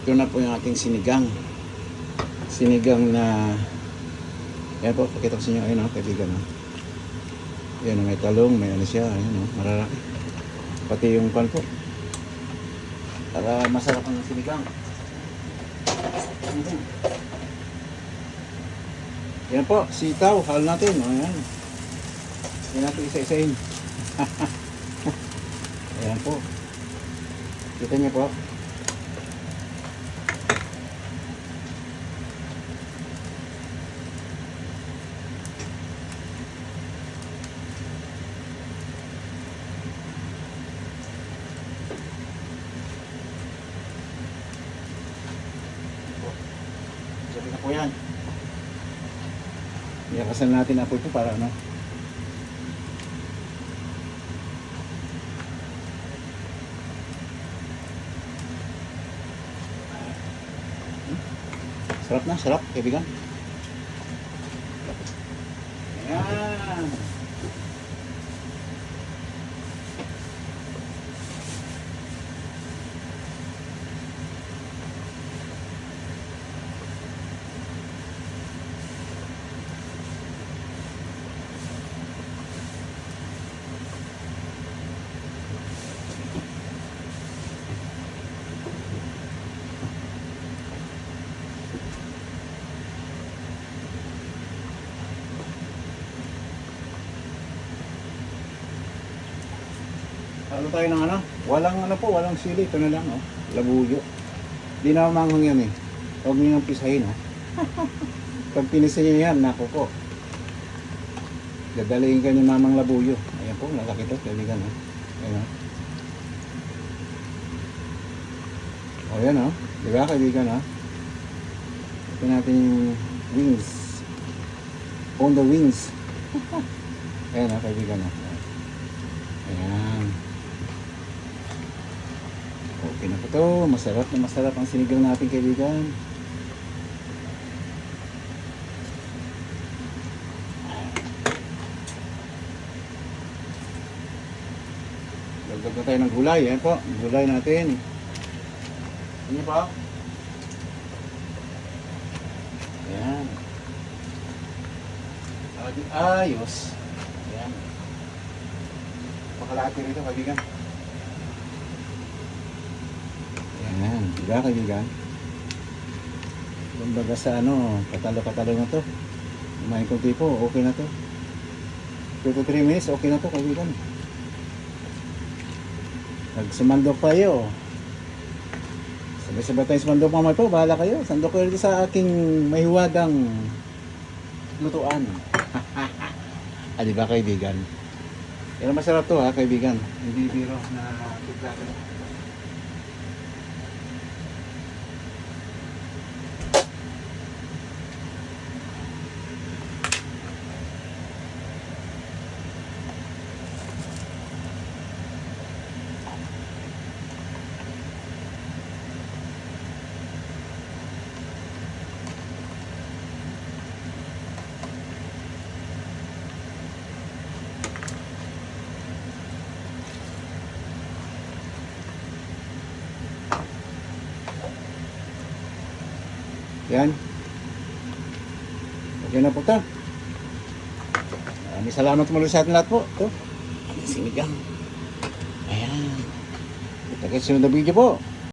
Ito na po yung ating sinigang. Sinigang na, yan po, pakita ko sa inyo, ayun o, kaibigan o. Yan o, may talong, may ano siya, ayun o, mararaki. Pati yung pan po. Para masarap ang sinigang. Yan po, sitaw, hal natin, o yan. Yan natin isa-isahin. Ayan po. Kita niyo po. Sabi na po yan. Iyakasan natin na po ito para ano. Sarap na, sarap, kaibigan. Ayan. Ano tayo ng ano? Walang ano po, walang sili. Ito na lang, oh. Labuyo. Di na manghang yan eh. Huwag nyo nang pisahin, oh. Pag pinisa nyo yan, naku po. Dadalihin ka nyo mamang labuyo. Ayan po, lalaki ito. Kaibigan, oh. Ayan, oh. O, yan, oh. Diba, kaibigan, oh. Ito natin yung wings. On the wings. Ayan, oh, kaibigan, oh. Ayan. Okay na po to. Masarap na masarap ang sinigang natin, kaibigan. Dagdag na tayo ng gulay. Ayan po. Gulay natin. Ano po? Ayan. Ayos. Ayan. Pakalaki rito, kaibigan. Ayan, diba kaibigan? Kumbaga sa ano, patalo-patalo na to. Kumain kong tipo, okay na to. 2 to 3 minutes, okay na to kaibigan. Nagsumandok tayo. Sabay-sabay tayo sumandok mamay po, bahala kayo. Sandok kayo sa aking mahiwagang lutuan. Ah, diba kaibigan? Pero masarap to ha kaibigan. Hindi biro na tiglagan. Yan. Okay na po ito. Maraming salamat muli sa atin lahat po. Ito. Ang sinigang. Ayan. Kita kayo sa sunod na video po.